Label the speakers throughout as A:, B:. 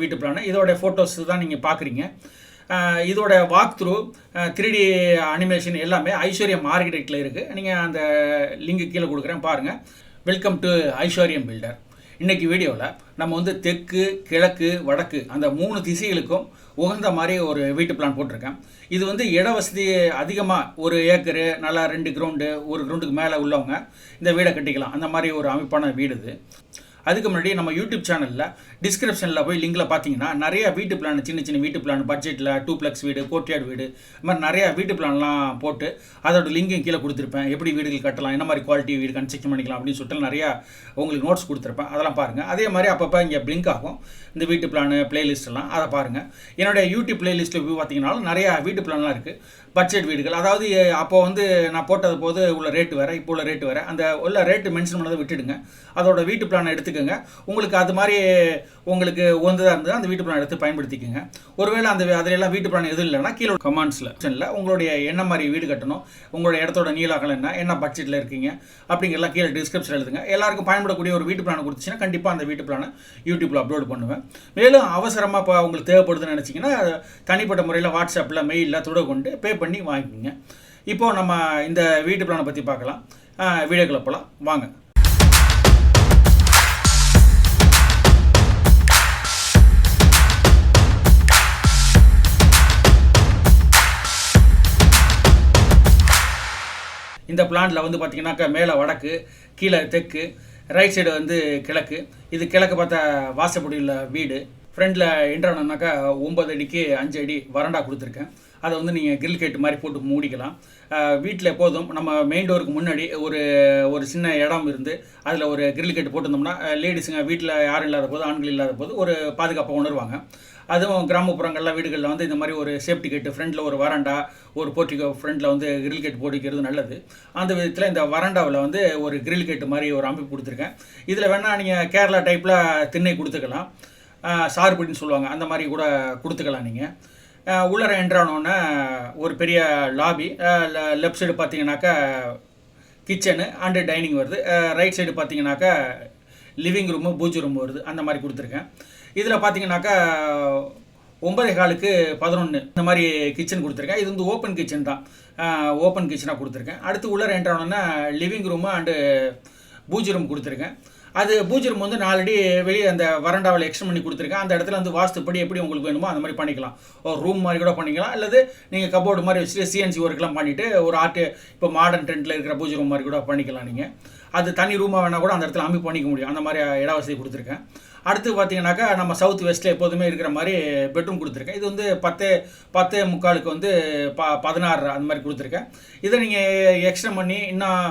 A: வீட்டு பிளான் இதோட ஃபோட்டோஸ் தான் நீங்கள் பார்க்குறீங்க. இதோட வாக் த்ரூ 3D அனிமேஷன் எல்லாமே ஐஸ்வர்யம் ஆர்கிடெக்டில் இருக்குது. நீங்கள் அந்த லிங்க் கீழே கொடுக்குறேன் பாருங்கள். வெல்கம் டு ஐஸ்வர்யம் பில்டர். இன்றைக்கி வீடியோவில் நம்ம வந்து தெற்கு, கிழக்கு, வடக்கு அந்த 3 திசைகளுக்கும் உகந்த மாதிரி ஒரு வீட்டு பிளான் போட்டிருக்கேன். இது வந்து இட வசதி அதிகமாக 1 ஏக்கரு நல்லா 2 கிரவுண்டு 1 கிரவுண்டுக்கு மேலே உள்ளவங்க இந்த வீடை கட்டிக்கலாம். அந்த மாதிரி ஒரு அமைப்பான வீடு இது. அதுக்கு முன்னாடி நம்ம யூடியூப் சேனலில் டிஸ்கிரிப்ஷனில் போய் லிங்கில் பார்த்தீங்கன்னா நிறைய வீட்டு பிளான், சின்ன வீட்டு பிளான், பட்ஜெட்டில் டூப்ளெக்ஸ் வீடு, கோர்ட்யார்ட் வீடு, இது மாதிரி நிறையா வீட்டு பிளான்லாம் போட்டு அதோட லிங்கையும் கீழே கொடுத்துருப்பேன். எப்படி வீடுகள் கட்டலாம், என்ன மாதிரி குவாலிட்டி வீடு கன்ஸ்ட்ரக்ஷன் பண்ணிக்கலாம் அப்படின்னு சொல்லிட்டு நிறையா உங்களுக்கு நோட்ஸ் கொடுத்துருப்பேன். அதெல்லாம் பாருங்கள். அதே மாதிரி அப்பப்போ இங்கே பிளிங்க் ஆகும் இந்த வீட்டு பிளான் பிளேலிஸ்ட்டெல்லாம், அதை பாருங்கள். என்னுடைய யூடியூப் பிளேலிஸ்ட்டில் போய் பார்த்தீங்கன்னாலும் நிறையா வீட்டு பிளான்லாம் இருக்குது. பட்ஜெட் வீடுகள், அதாவது அப்போ வந்து நான் போட்டது போது உள்ள ரேட்டு வேறு, இப்போ உள்ள ரேட்டு வேறு. அந்த உள்ள ரேட்டு மென்ஷன் பண்ணதை விட்டுடுங்க. அதோட வீட்டு பிளானை எடுத்துக்கோங்க. உங்களுக்கு அது மாதிரி உங்களுக்கு உகந்ததாக இருந்தது அந்த வீட்டு பிளான் எடுத்து பயன்படுத்திக்கோங்க. ஒருவேளை அதிலெல்லாம் வீட்டு பிளான் எதுவும் இல்லைன்னா கீழே கமெண்ட்ஸில் உங்களுடைய என்ன மாதிரி வீடு கட்டணும், உங்களுடைய இடத்தோட நீளாகலம் என்ன பட்ஜெட்டில் இருக்கீங்க அப்படிங்கிறலாம் கீழே டிஸ்கிரிப்ஷன் எழுதுங்க. எல்லாருக்கும் பயன்படக்கூடிய ஒரு வீட்டு பிளான் கொடுத்துச்சுன்னா கண்டிப்பாக அந்த வீட்டு பிளானை யூடியூப்பில் அப்லோட் பண்ணுவேன். மேலும் அவசரமாக இப்போ உங்களுக்கு தேவைப்படுதுன்னு நினச்சிங்கன்னா தனிப்பட்ட முறையில் வாட்ஸ்அப்பில் மெயிலில் தொடர்பு கொண்டு பே பண்ணி வாங்கிக்கோங்க. இப்போது நம்ம இந்த வீட்டு பிளானை பற்றி பார்க்கலாம். வீடியோக்குள்ள போகலாம் வாங்க. இந்த பிளானில் வந்து பார்த்திங்கனாக்கா மேலே வடக்கு, கீழே தெற்கு, ரைட் சைடு வந்து கிழக்கு. இது கிழக்கு பார்த்த வாசப்படியில் வீடு. ஃப்ரண்ட்டில் என்ட்ரானாக்கா 9 அடிக்கு 5 அடி வராண்டா கொடுத்துருக்கேன். அதை வந்து நீங்கள் கிரில் கேட்டு மாதிரி போட்டு மூடிக்கலாம். வீட்டில் எப்போதும் நம்ம மெயின் டோருக்கு முன்னாடி ஒரு சின்ன இடம் இருந்து அதில் ஒரு கிரில் கேட்டு போட்டிருந்தோம்னா லேடிஸுங்க வீட்டில் யாரும் இல்லாத போது, ஆண்கள் இல்லாத போது ஒரு பாதுகாப்பாக உணர்வாங்க. அதுவும் கிராமப்புறங்களில் வீடுகளில் வந்து இந்த மாதிரி ஒரு சேஃப்டி கேட்டு, ஃப்ரண்ட்டில் ஒரு வராண்டா, ஒரு போர்ட்டிகோ ஃப்ரண்ட்டில் வந்து கிரில் கேட் போட்டிக்கிறது நல்லது. அந்த விதத்தில் இந்த வராண்டாவில் வந்து ஒரு கிரில் கேட்டு மாதிரி ஒரு அமைப்பு கொடுத்துருக்கேன். இதில் வேணால் நீங்கள் கேரளா டைப்பில் திண்ணை கொடுத்துக்கலாம், சார்புடின்னு சொல்லுவாங்க, அந்த மாதிரி கூட கொடுத்துக்கலாம். நீங்கள் உள்ளர என்ட்ரானோன்னே ஒரு பெரிய லாபி, லெஃப்ட் சைடு பார்த்தீங்கன்னாக்கா கிச்சனு அண்டு டைனிங் வருது. ரைட் சைடு பார்த்தீங்கன்னாக்கா லிவிங் ரூமு, பூஜை ரூம் வருது. அந்த மாதிரி கொடுத்துருக்கேன். இதில் பார்த்தீங்கன்னாக்கா 9:15க்கு 11 இந்த மாதிரி கிச்சன் கொடுத்துருக்கேன். இது வந்து ஓப்பன் கிச்சன் தான், ஓப்பன் கிச்சனாக கொடுத்துருக்கேன். அடுத்து உள்ளர என்ட்ரானோன்னா லிவிங் ரூமு அண்டு பூஜை ரூம் கொடுத்துருக்கேன். அது பூஜை ரூம் வந்து 4 அடி வெளியே அந்த வராண்டாவில் எக்ஸ்டெண்ட் பண்ணி கொடுத்துருக்கேன். அந்த இடத்துல வந்து வாஸ்துப்படி எப்படி உங்களுக்கு வேணுமோ அந்த மாதிரி பண்ணிக்கலாம். ஒரு ரூம் மாதிரி கூட பண்ணிக்கலாம், அல்லது நீங்கள் கபோர்டு மாதிரி வச்சுட்டு சிஎன்சி ஒர்க்லாம் பண்ணிவிட்டு ஒரு இப்போ மாடர்ன் ட்ரெண்டில் இருக்கிற பூஜை ரூம் மாதிரி கூட பண்ணிக்கலாம். நீங்கள் அது தனி ரூமாக வேணால் கூட அந்த இடத்துல அமைப்பு பண்ணிக்க முடியும். அந்த மாதிரி இட வசதி கொடுத்துருக்கேன். அடுத்து பார்த்தீங்கன்னாக்கா நம்ம சவுத் வெஸ்ட்டில் எப்போதுமே இருக்கிற மாதிரி பெட்ரூம் கொடுத்துருக்கேன். இது வந்து 10:45க்கு வந்து 16 அந்த மாதிரி கொடுத்துருக்கேன். இதை நீங்கள் எக்ஸ்டெண்ட் பண்ணி இன்னும்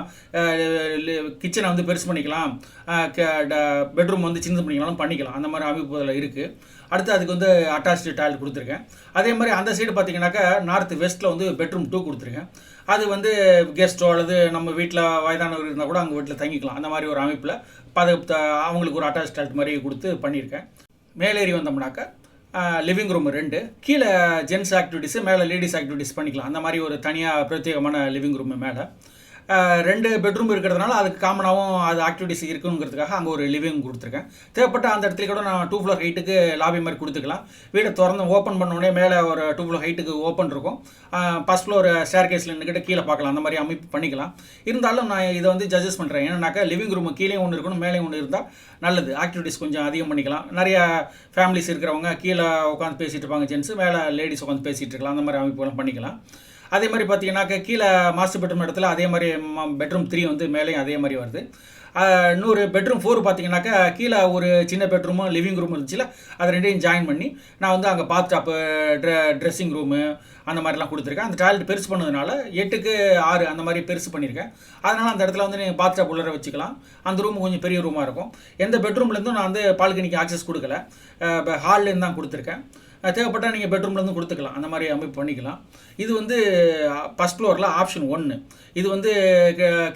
A: கிச்சனை வந்து பெருசு பண்ணிக்கலாம், பெட்ரூம் வந்து சின்னது பண்ணிக்கலாம். அந்த மாதிரி அமைப்பு அதில் இருக்குது. அடுத்து அதுக்கு வந்து அட்டாச்சு டாய்லெட் கொடுத்துருக்கேன். அதே மாதிரி அந்த சைடு பார்த்தீங்கன்னாக்கா நார்த் வெஸ்ட்டில் வந்து பெட்ரூம் 2 கொடுத்துருக்கேன். அது வந்து கெஸ்ட்டோ அல்லது நம்ம வீட்டில் வயதானவர் இருந்தால் கூட அவங்க வீட்டில் தங்கிக்கலாம். அந்த மாதிரி ஒரு அமைப்பில் அவங்களுக்கு ஒரு அட்டாச் டாய்லெட் மாதிரி கொடுத்து பண்ணியிருக்கேன். மேலேறி வந்தோம்னாக்கா லிவிங் ரூம் 2, கீழே ஜென்ஸ் ஆக்டிவிட்டீஸு, மேலே லேடிஸ் ஆக்டிவிட்டீஸ் பண்ணிக்கலாம். அந்த மாதிரி ஒரு தனியாக பிரத்யேகமான லிவிங் ரூமு மேலே 2 பெட்ரூம் இருக்கிறதுனால அதுக்கு காமனாகவும் அது ஆக்டிவிட்டிஸ் இருக்குங்கிறதுக்காக அங்கே ஒரு லிவிங் கொடுத்துருக்கேன். தேவைப்பட்ட அந்த இடத்துல கூட நான் 2 ஃப்ளோர் ஹைட்டுக்கு லாபி மாதிரி கொடுத்துக்கலாம். வீடை திறந்து ஓப்பன் பண்ணோடனே மேலே ஒரு 2 ஃப்ளோர் ஹைட்டுக்கு ஓப்பன் இருக்கும். ஃபஸ்ட் ஃப்ளோர் ஸ்டேர் கேஸில் நின்றுக்கிட்ட கீழே பார்க்கலாம். அந்த மாதிரி அமைப்பு பண்ணிக்கலாம். இருந்தாலும் நான் இதை வந்து சஜஸ்ட் பண்ணுறேன். ஏன்னாக்கா லிவிங் ரூம் கீழே ஒன்று இருக்கணும், மேலே ஒன்று இருந்தால் நல்லது. ஆக்டிவிட்டிஸ் கொஞ்சம் அதிகம் பண்ணிக்கலாம். நிறையா ஃபேமிலிஸ் இருக்கிறவங்க கீழே உட்காந்து பேசிகிட்டு இருப்பாங்க ஜென்ஸு, மேலே லேடிஸ் உட்காந்து பேசிகிட்டு இருக்கலாம். அந்த மாதிரி அமைப்புலாம் பண்ணிக்கலாம். அதே மாதிரி பார்த்தீங்கன்னாக்கா கீழே மாஸ்டர் பெட்ரூம் இடத்துல அதே மாதிரி பெட்ரூம் 3 வந்து மேலேயும் அதே மாதிரி வருது. இன்னொரு பெட்ரூம் 4 பார்த்தீங்கன்னாக்கா கீழே ஒரு சின்ன பெட்ரூமும் லிவிங் ரூம் இருந்துச்சுல, அது 2யும் ஜாயின் பண்ணி நான் வந்து அங்கே பாத்டாப்பு, ட்ரெஸ்ஸிங் ரூமு அந்த மாதிரிலாம் கொடுத்துருக்கேன். அந்த டாய்லெட் பெருசு பண்ணதுனால 8க்கு 6 அந்த மாதிரி பெருசு பண்ணியிருக்கேன். அதனால் அந்த இடத்துல வந்து நீங்கள் பாத்டாப் உள்ளர வச்சுக்கலாம். அந்த ரூம் கொஞ்சம் பெரிய ரூமாக இருக்கும். எந்த பெட்ரூம்லேருந்தும் நான் வந்து பால்கனிக்கு ஆக்சஸ் கொடுக்கல, ஹால்லேருந்து தான் கொடுத்துருக்கேன். தேவைப்பட்டால் நீங்கள் பெட்ரூம்லேருந்து கொடுத்துக்கலாம். அந்த மாதிரி அமைப்பு பண்ணிக்கலாம். இது வந்து ஃபஸ்ட் ஃப்ளோரில் ஆப்ஷன் 1. இது வந்து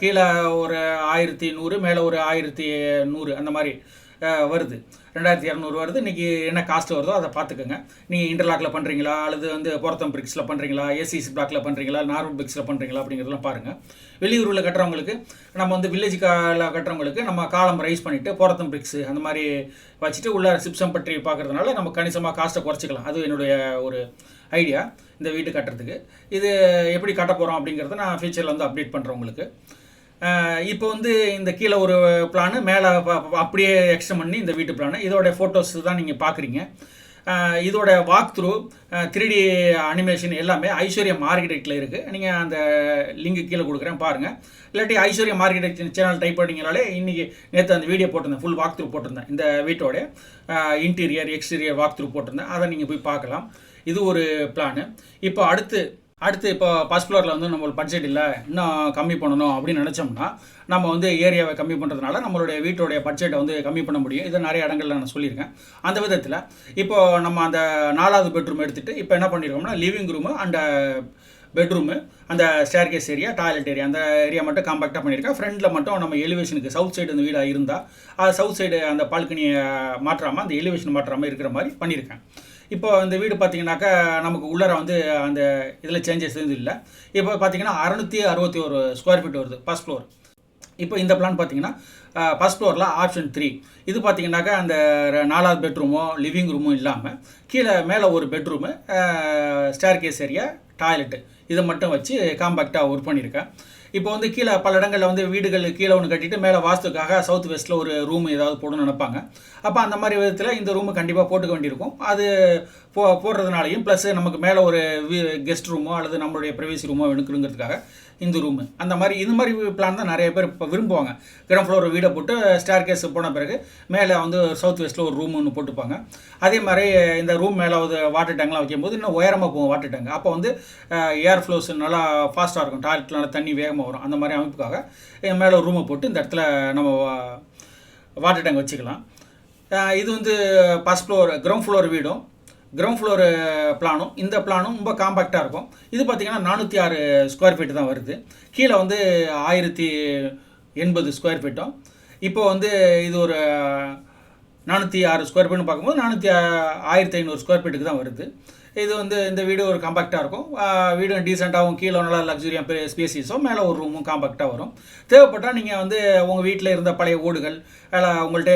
A: கீழே ஒரு 1100, மேலே ஒரு 1100 அந்த மாதிரி வருது. 2200 வருது. இன்றைக்கி என்ன காஸ்ட் வருதோ அதை பார்த்துக்கோங்க. நீங்கள் இன்டர்லாக்கில் பண்ணுறீங்களா, அல்லது வந்து பொருத்தம் பிரிக்ஸில் பண்ணுறீங்களா, ஏசிசி பிளாக்கில் பண்ணுறீங்களா, நார்மல் பிரிக்ஸில் பண்ணுறீங்களா அப்படிங்கிறதெல்லாம் பாருங்கள். வெளியூரில் கட்டுறவங்களுக்கு, நம்ம வந்து வில்லேஜ் கட்டுறவங்களுக்கு நம்ம காலம் ரைஸ் பண்ணிவிட்டு பொருத்தம் பிரிக்ஸு அந்த மாதிரி வச்சுட்டு உள்ள சிப்சம் பற்றி பார்க்குறதுனால நம்ம கணிசமாக காஸ்ட்டை குறைச்சிக்கலாம். அது என்னுடைய ஒரு ஐடியா இந்த வீட்டு கட்டுறதுக்கு. இது எப்படி கட்ட போகிறோம் அப்படிங்கிறத நான் ஃபியூச்சரில் வந்து அப்டேட் பண்ணுறேன் உங்களுக்கு. இப்போ வந்து இந்த கீழே ஒரு பிளானு, மேலே அப்படியே எக்ஸ்டெண்ட் பண்ணி இந்த வீட்டு பிளானு, இதோட ஃபோட்டோஸ் தான் நீங்கள் பார்க்குறீங்க. இதோட வாக் த்ரூ 3D அனிமேஷன் எல்லாமே ஐஸ்வர்யம் ஆர்கிடெக்டில் இருக்குது. நீங்கள் அந்த லிங்க் கீழே கொடுக்குறேன் பாருங்கள். இல்லாட்டி ஐஸ்வர்யம் ஆர்கிடெக்ட் சேனல் டைப் பண்ணிங்கனாலே இன்றைக்கி நேற்று அந்த வீடியோ போட்டிருந்தேன், ஃபுல் வாக் த்ரூ போட்டிருந்தேன். இந்த வீட்டோட இன்டீரியர் எக்ஸ்டீரியர் வாக் த்ரூ போட்டிருந்தேன். அதை நீங்கள் போய் பார்க்கலாம். இது ஒரு பிளானு. இப்போ அடுத்து இப்போ ஃபர்ஸ்ட் ஃப்ளோரில் வந்து நம்மளுக்கு பட்ஜெட் இல்லை, இன்னும் கம்மி பண்ணணும் அப்படின்னு நினச்சோம்னா நம்ம வந்து ஏரியாவை கம்மி பண்ணுறதுனால நம்மளுடைய வீட்டோடைய பட்ஜெட்டை வந்து கம்மி பண்ண முடியும். இதை நிறைய இடங்களில் நான் சொல்லியிருக்கேன். அந்த விதத்தில் இப்போது நம்ம அந்த 4வது பெட்ரூம் எடுத்துகிட்டு இப்போ என்ன பண்ணியிருக்கோம்னா லிவிங் ரூமு அண்ட் பெட்ரூமு, அந்த ஸ்டேர்கேஸ் ஏரியா, டாய்லெட் ஏரியா, அந்த ஏரியா மட்டும் காம்பேக்டாக பண்ணியிருக்கேன். ஃப்ரண்டில் மட்டும் நம்ம எலிவேஷனுக்கு சவுத் சைடு அந்த வீடாக இருந்தால் அது சவுத் சைடு அந்த பால்கனியை மாற்றாமல் அந்த எலிவேஷன் மாற்றாமல் இருக்கிற மாதிரி பண்ணியிருக்கேன். இப்போ இந்த வீடு பார்த்தீங்கன்னாக்கா நமக்கு உள்ளர வந்து அந்த இதில் சேஞ்சஸ் எதுவும் இல்லை. இப்போ பார்த்தீங்கன்னா 661 ஸ்கொயர் ஃபீட் வருது ஃபர்ஸ்ட் ஃப்ளோர். இப்போ இந்த பிளான் பார்த்தீங்கன்னா ஃபர்ஸ்ட் ஃப்ளோரில் ஆப்ஷன் 3. இது பார்த்தீங்கன்னாக்கா அந்த 4வது பெட்ரூமோ லிவிங் ரூமோ இல்லாமல் கீழே மேலே ஒரு பெட்ரூமு, ஸ்டேர்கேஸ் ஏரியா, டாய்லெட்டு இதை மட்டும் வச்சு காம்பேக்டாக ஒர்க் பண்ணியிருக்கேன். இப்போ வந்து கீழே பல இடங்களில் வந்து வீடுகள் கீழே ஒன்று கட்டிட்டு மேலே வாஸ்துக்காக சவுத் வெஸ்ட்டில் ஒரு ரூம் ஏதாவது போடணும்னு நினைப்பாங்க. அப்போ அந்த மாதிரி விதத்தில் இந்த ரூமு கண்டிப்பாக போட்டுக்க வேண்டியிருக்கும். அது போடுறதுனாலையும் ப்ளஸ் நமக்கு மேலே ஒரு கெஸ்ட் ரூமோ அல்லது நம்மளுடைய ப்ரைவசி ரூமோ எடுக்கணுங்கிறதுக்காக இந்த ரூமு அந்த மாதிரி இது மாதிரி பிளான் தான் நிறைய பேர் இப்போ விரும்புவாங்க. கிரவுண்ட் ஃப்ளோர் வீடை போட்டு ஸ்டேர்கேஸ் போன பிறகு மேலே வந்து சவுத் வெஸ்ட்டில் ஒரு ரூம் ஒன்று போட்டுப்பாங்க. அதே மாதிரி இந்த ரூம் மேலே ஒரு வாட்டர் டேங்க்லாம் வைக்கும்போது இன்னும் உயரமாக போகும் வாட்டர் டேங்க். அப்போ வந்து ஏர் ஃப்ளோஸ் நல்லா ஃபாஸ்ட்டாக இருக்கும், டாய்லெட்டில் நல்லா தண்ணி வேகமாக வரும். அந்த மாதிரி அமைப்புக்காக மேலே ஒரு ரூமை போட்டு இந்த இடத்துல நம்ம வாட்டர் டேங்க் வச்சுக்கலாம். இது வந்து ஃபர்ஸ்ட் ஃப்ளோர் கிரவுண்ட் ஃப்ளோர் வீடும் கிரவுண்ட் ஃப்ளோர் பிளானும் இந்த பிளானும் ரொம்ப காம்பேக்டாக இருக்கும். இது பார்த்திங்கன்னா 406 ஸ்கொயர் ஃபீட்டு தான் வருது. கீழே வந்து 1080 ஸ்கொயர் ஃபீட்டும். இப்போ வந்து இது ஒரு 406 ஸ்கொயர் ஃபீட்னு பார்க்கும்போது 1500 ஸ்கொயர் ஃபீட்டுக்கு தான் வருது. இது வந்து இந்த வீடு ஒரு காம்பேக்டாக இருக்கும். வீடும் டீசெண்டாகவும் கீழே நல்லா லக்ஸுரியாக ஸ்பேசிஸும் மேலே ஒரு ரூமும் காம்பேக்டாக வரும். தேவைப்பட்டால் நீங்கள் வந்து உங்கள் வீட்டில் இருந்த பழைய ஓடுகள் உங்கள்கிட்ட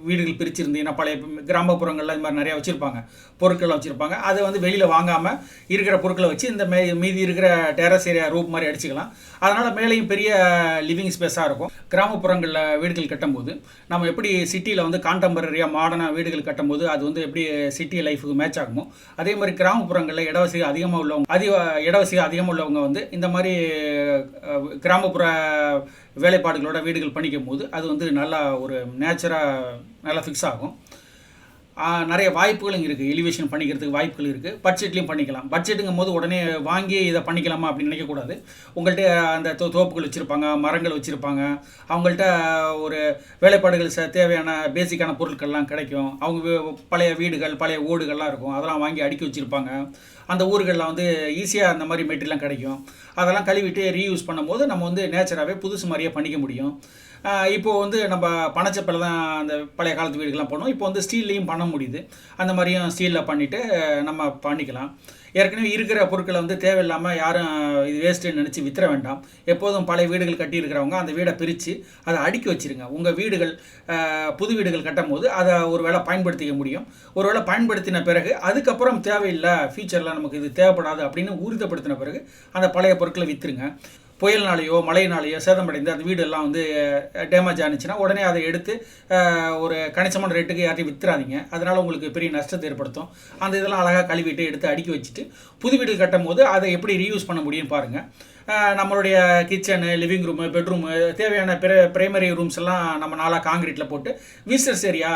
A: வீடுகள் பிரிச்சுருந்தீங்கன்னா பழைய கிராமப்புறங்களில் இந்த மாதிரி நிறையா வச்சுருப்பாங்க, பொருட்கள்லாம் வச்சுருப்பாங்க. அதை வந்து வெளியில் வாங்காமல் இருக்கிற பொருட்களை வச்சு இந்த மீதி இருக்கிற டெரஸ் ஏரியா ரூப் மாதிரி அடிச்சுக்கலாம். அதனால் மேலேயும் பெரிய லிவிங் ஸ்பேஸாக இருக்கும். கிராமப்புறங்களில் வீடுகள் கட்டும்போது நம்ம எப்படி சிட்டியில் வந்து கான்டெம்பரரியாக மாடர்னாக வீடுகள் கட்டும்போது அது வந்து எப்படி சிட்டி லைஃபுக்கு மேட்ச் ஆகுமோ அதே மாதிரி கிராமப்புறங்களில் இடவசதி அதிகமாக உள்ளவங்க வந்து இந்த மாதிரி கிராமப்புற வேலைப்பாடுகளோட வீடுகள் பண்ணிக்கும் போது அது வந்து நல்லா ஒரு நேச்சராக நல்லா ஃபிக்ஸ் ஆகும். நிறைய வாய்ப்புகளும் இருக்குது, எலிவேஷன் பண்ணிக்கிறதுக்கு வாய்ப்புகள் இருக்குது. பட்ஜெட்லேயும் பண்ணிக்கலாம். பட்ஜெட்டுங்கும் போது உடனே வாங்கி இதை பண்ணிக்கலாமா அப்படின்னு நினைக்கக்கூடாது. உங்கள்கிட்ட அந்த தோப்புகள் வச்சுருப்பாங்க, மரங்கள் வச்சுருப்பாங்க, அவங்கள்ட்ட ஒரு வேலைப்பாடுகள் தேவையான பேசிக்கான பொருட்கள்லாம் கிடைக்கும். அவங்க பழைய வீடுகள் பழைய ஓடுகள்லாம் இருக்கும், அதெல்லாம் வாங்கி அடுக்கி வச்சுருப்பாங்க. அந்த ஊர்களில் வந்து ஈஸியாக அந்த மாதிரி மெட்டீரியல்லாம் கிடைக்கும். அதெல்லாம் கழுவிட்டு ரீயூஸ் பண்ணும்போது நம்ம வந்து நேச்சராகவே புதுசு மாதிரியே பண்ணிக்க முடியும். இப்போது வந்து நம்ம பனச்சப்பில் தான் அந்த பழைய காலத்து வீடுகள்லாம் பண்ணுவோம். இப்போ வந்து ஸ்டீல்லையும் பண்ண முடியுது. அந்த மாதிரியும் ஸ்டீலில் பண்ணிவிட்டு நம்ம பண்ணிக்கலாம். ஏற்கனவே இருக்கிற பொருட்களை வந்து தேவையில்லாமல் யாரும் இது வேஸ்ட்டுன்னு நினச்சி வித்துற வேண்டாம். எப்போதும் பழைய வீடுகள் கட்டியிருக்கிறவங்க அந்த வீடை பிரித்து அதை அடுக்கி வச்சுருங்க. உங்கள் வீடுகள் புது வீடுகள் கட்டும் போது அதை ஒரு வேளை பயன்படுத்திக்க முடியும். ஒரு வேளை பயன்படுத்தின பிறகு அதுக்கப்புறம் தேவையில்லை, ஃபியூச்சரில் நமக்கு இது தேவைப்படாது அப்படின்னு ஊர்தப்படுத்தின பிறகு அந்த பழைய பொருட்களை விற்றுருங்க. புயல்னாலேயோ மழையினாலேயோ சேதமடைந்து அந்த வீடெல்லாம் வந்து டேமேஜ் ஆனிச்சுன்னா உடனே அதை எடுத்து ஒரு கணிசமான ரேட்டுக்கு யார்ட்டையும் வித்துறாதீங்க. அதனால் உங்களுக்கு பெரிய நஷ்டத்தை ஏற்படுத்தும். அந்த இதெல்லாம் அழகாக கழுவிட்டு எடுத்து அடுக்கி வச்சுட்டு புது வீடு கட்டும் போது அதை எப்படி ரீயூஸ் பண்ண முடியும்னு பாருங்கள். நம்மளுடைய கிச்சனு, லிவிங் ரூமு, பெட்ரூமு, தேவையான பிரைமரி ரூம்ஸ் எல்லாம் நம்ம நாளாக காங்கிரீட்டில் போட்டு விசிட்டர்ஸ் ஏரியா,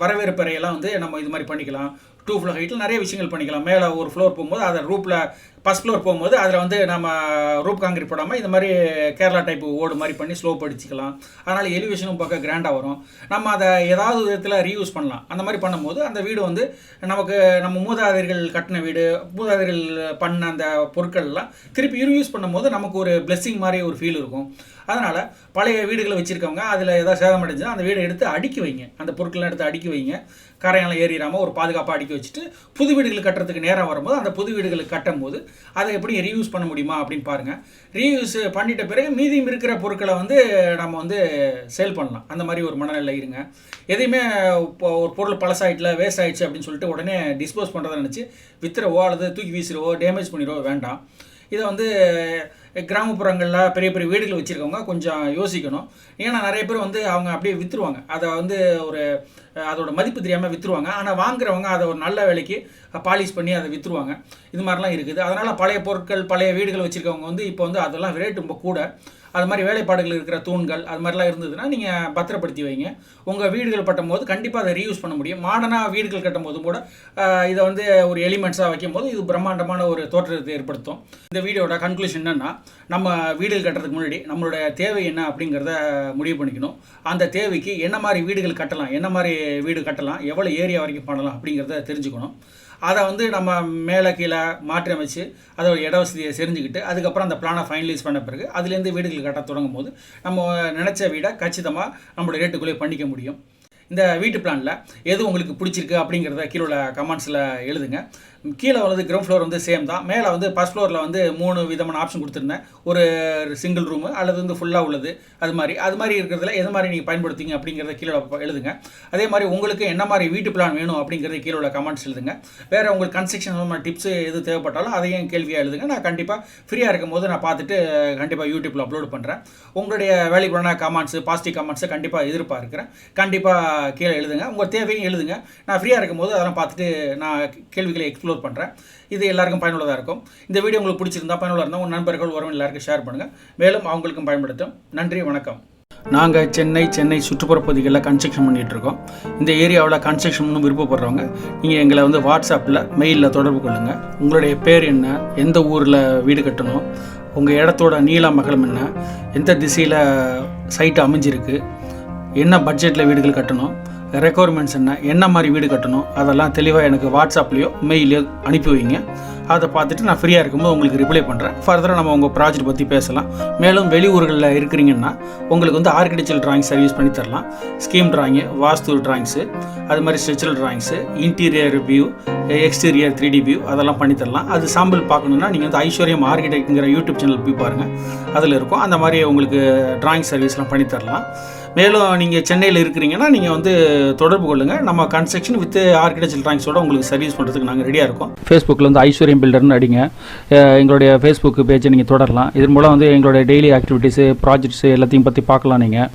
A: வரவேற்பு அறையெல்லாம் வந்து நம்ம இது மாதிரி பண்ணிக்கலாம். 2 ஃப்ளோர் ஹைட்டில் நிறைய விஷயங்கள் பண்ணிக்கலாம். மேலே ஒரு ஃப்ளோர் போகும்போது அதை ரூப்பில் ஃபஸ்ட் ஃப்ளோர் போகும்போது அதில் வந்து நம்ம ரூப் காங்கிரீட் போடாமல் இந்த மாதிரி கேரளா டைப் ஓடு மாதிரி பண்ணி ஸ்லோப் அடிச்சிக்கலாம். அதனால் எலிவேஷனும் பார்க்க கிராண்டாக வரும். நம்ம அதை ஏதாவது விதத்தில் ரீயூஸ் பண்ணலாம். அந்த மாதிரி பண்ணும்போது அந்த வீடு வந்து நமக்கு நம்ம மூதாதையர்கள் கட்டின வீடு, மூதாதையர்கள் பண்ண அந்த பொருட்கள்லாம் திருப்பி ரீயூஸ் பண்ணும்போது நமக்கு ஒரு பிளெஸ்ஸிங் மாதிரி ஒரு ஃபீல் இருக்கும். அதனால் பழைய வீடுகளை வச்சுருக்கவங்க அதில் ஏதாவது சேதம் அடைஞ்சுன்னா அந்த வீடை எடுத்து அடுக்கி வைங்க, அந்த பொருட்கள்லாம் எடுத்து அடுக்கி வைங்க, கரையெல்லாம் ஏறிடாமல் ஒரு பாதுகாப்பாக அடுக்கி வச்சுட்டு புது வீடுகள் கட்டுறதுக்கு நேரம் வரும்போது அந்த புது வீடுகளுக்கு கட்டும் போது அதை எப்படி ரீயூஸ் பண்ண முடியுமா அப்படின்னு பாருங்கள். ரீயூஸ் பண்ணிட்ட பிறகு மீதியும் இருக்கிற பொருட்களை வந்து நம்ம வந்து சேல் பண்ணலாம். அந்த மாதிரி ஒரு மனநிலை இருங்க. எதையுமே இப்போ ஒரு பொருள் பழசாயிட்டில் வேஸ்ட் ஆகிடுச்சு அப்படின்னு சொல்லிட்டு உடனே டிஸ்போஸ் பண்ணுறதை நினச்சி வித்துறவோ அல்லது தூக்கி வீசிடுவோ டேமேஜ் பண்ணிடுவோ வேண்டாம். இதை வந்து கிராமப்புறங்களில் பெரிய பெரிய வீடுகள் வச்சுருக்கவங்க கொஞ்சம் யோசிக்கணும். ஏன்னா நிறைய பேர் வந்து அவங்க அப்படியே விற்றுருவாங்க, அதை வந்து ஒரு அதோட மதிப்பு தெரியாமல் விற்றுருவாங்க. ஆனால் வாங்குறவங்க அதை ஒரு நல்ல விலைக்கு பாலிஷ் பண்ணி அதை விற்றுருவாங்க. இது மாதிரிலாம் இருக்குது. அதனால் பழைய பொருட்கள் பழைய வீடுகள் வச்சுருக்கவங்க வந்து இப்போ வந்து அதெல்லாம் ரேட் ரொம்ப கூட. அது மாதிரி வேலைப்பாடுகள் இருக்கிற தூண்கள் அது மாதிரிலாம் இருந்ததுன்னா நீங்கள் பத்திரப்படுத்தி வைங்க. உங்கள் வீடுகள் கட்டும் போது கண்டிப்பாக அதை ரீயூஸ் பண்ண முடியும். மாடர்னாக வீடுகள் கட்டும் போதும் கூட இதை வந்து ஒரு எலிமெண்ட்ஸாக வைக்கும் போது இது பிரம்மாண்டமான ஒரு தோற்றத்தை ஏற்படுத்தும். இந்த வீடியோட கன்க்ளூஷன் என்னென்னா, நம்ம வீடுகள் கட்டுறதுக்கு முன்னாடி நம்மளோட தேவை என்ன அப்படிங்கிறத முடிவு பண்ணிக்கணும். அந்த தேவைக்கு என்ன மாதிரி வீடுகள் கட்டலாம், என்ன மாதிரி வீடு கட்டலாம், எவ்வளோ ஏரியா வரைக்கும் பண்ணலாம் அப்படிங்கிறத தெரிஞ்சுக்கணும். அதை வந்து நம்ம மேலே கீழே மாற்றி அமைச்சு அதோட இட வசதியை செஞ்சுக்கிட்டு அதுக்கப்புறம் அந்த பிளானை ஃபைனலைஸ் பண்ண பிறகு அதுலேருந்து வீடுகள் கட்ட தொடங்கும் போது நம்ம நினச்ச வீடை கச்சிதமாக நம்மளோட ரேட்டுக்குள்ளே பண்ணிக்க முடியும். இந்த வீட்டு பிளானில் எது உங்களுக்கு பிடிச்சிருக்கு அப்படிங்கிறத கீழே கமெண்ட்ஸில் எழுதுங்க. கீழே வந்து கிரவுண்ட் ஃப்ளோர் வந்து சேம் தான். மேலே வந்து ஃபர்ஸ்ட் ஃப்ளோரில் வந்து 3 விதமான ஆப்ஷன் கொடுத்துருந்தேன். ஒரு சிங்கிள் ரூமு அல்லது வந்து ஃபுல்லாக உள்ளது, அது மாதிரி இருக்கிறதுல எது மாதிரி நீங்கள் பயன்படுத்திங்க அப்படிங்கிறத கீழே எழுதுங்க. அதே மாதிரி உங்களுக்கு என்ன மாதிரி வீட்டு பிளான் வேணும் அப்படிங்கிறத கீழே கமெண்ட்ஸ் எழுதுங்க. வேறு உங்களுக்கு கன்ஸ்ட்ரக்ஷன் டிப்ஸ் எது தேவைப்பட்டாலும் அதையும் கேள்வியாக எழுதுங்க. நான் கண்டிப்பாக ஃப்ரீயாக இருக்கும் போது நான் பார்த்துட்டு கண்டிப்பாக யூடியூப்பில் அப்லோட் பண்ணுறேன். உங்களுடைய வேல்யூபிளான கமெண்ட்ஸு பாசிட்டிவ் கமெண்ட்ஸை கண்டிப்பாக எதிர்பார்க்குறேன். கண்டிப்பாக கீழே எழுதுங்க. உங்கள் தேவையும் எழுதுங்க. நான் ஃப்ரீயாக இருக்கும் போது அதெல்லாம் பார்த்துட்டு நான் கேள்விகளை எக்ஸ்ப்ளோர் பண்ணுறேன். இது எல்லாருக்கும் பயனுள்ளதாக இருக்கும். இந்த வீடியோ உங்களுக்கு பிடிச்சிருந்தா, பயனுள்ளதாக இருந்தால் உங்கள் நண்பர்கள் உறவு எல்லாருக்கும் ஷேர் பண்ணுங்கள். மேலும் அவங்களுக்கும் பயன்படுத்தும். நன்றி, வணக்கம். நாங்கள் சென்னை சுற்றுப்புற பகுதிகளில் கன்ஸ்ட்ரக்ஷன் பண்ணிகிட்ருக்கோம். இந்த ஏரியாவில் கன்ஸ்ட்ரக்ஷன் விருப்பப்படுறவங்க நீங்கள் எங்களை வந்து வாட்ஸ்அப்பில் மெயிலில் தொடர்பு கொள்ளுங்கள். உங்களுடைய பேர் என்ன, எந்த ஊரில் வீடு கட்டணும், உங்கள் இடத்தோட நீளம் அகலம் என்ன, எந்த திசையில் சைட்டு அமைஞ்சிருக்கு, என்ன பட்ஜெட்டில் வீடுகள் கட்டணும், ரெக்குவயர்மெண்ட்ஸ் என்ன மாதிரி வீடு கட்டணும், அதெல்லாம் தெளிவாக எனக்கு வாட்ஸ்அப்லேயோ மெயிலையோ அனுப்பி வைங்க. அதை பார்த்துட்டு நான் ஃப்ரீயாக இருக்கும்போது உங்களுக்கு ரிப்ளை பண்ணுறேன். ஃபர்தராக நம்ம உங்கள் ப்ராஜெக்ட் பற்றி பேசலாம். மேலும் வெளியூர்களில் இருக்கிறீங்கன்னா உங்களுக்கு வந்து ஆர்கிடெக்சரல் ட்ராயிங் சர்வீஸ் பண்ணி தரலாம். ஸ்கீம் ட்ராயிங்கு, வாஸ்து ட்ராயிங்ஸு, அது மாதிரி structural drawings, interior view, exterior 3D view அதெல்லாம் பண்ணி தரலாம். அது சாம்பிள் பார்க்கணுன்னா நீங்கள் வந்து ஐஸ்வர்யம் ஆர்கிடெக்ட்ங்கிற யூடியூப் சேனல் போய் பாருங்கள், அதில் இருக்கும். அந்த மாதிரி உங்களுக்கு ட்ராயிங் சர்வீஸ்லாம் பண்ணி தரலாம். மேலும் நீங்கள் சென்னையில் இருக்கிறீங்கன்னா நீங்கள் வந்து தொடர்பு கொள்ளுங்கள். நம்ம கன்ஸ்ட்ரக்ஷன் வித் ஆர்கிடெக்சரல் ட்ராயிங்ஸோட உங்களுக்கு சர்வீஸ் பண்ணுறதுக்கு நாங்கள் ரெடியாக இருக்கோம். ஃபேஸ்புக்கில் வந்து ஐஸ்வர்யம் பில்டர்னு அடிங்க. எங்களுடைய ஃபேஸ்புக் பேஜை நீங்கள் தொடரலாம். இதன் மூலம் வந்து எங்களுடைய டெய்லி ஆக்டிவிட்டீஸு, ப்ராஜெக்ட்ஸு எல்லாத்தையும் பற்றி பார்க்கலாம் நீங்கள்.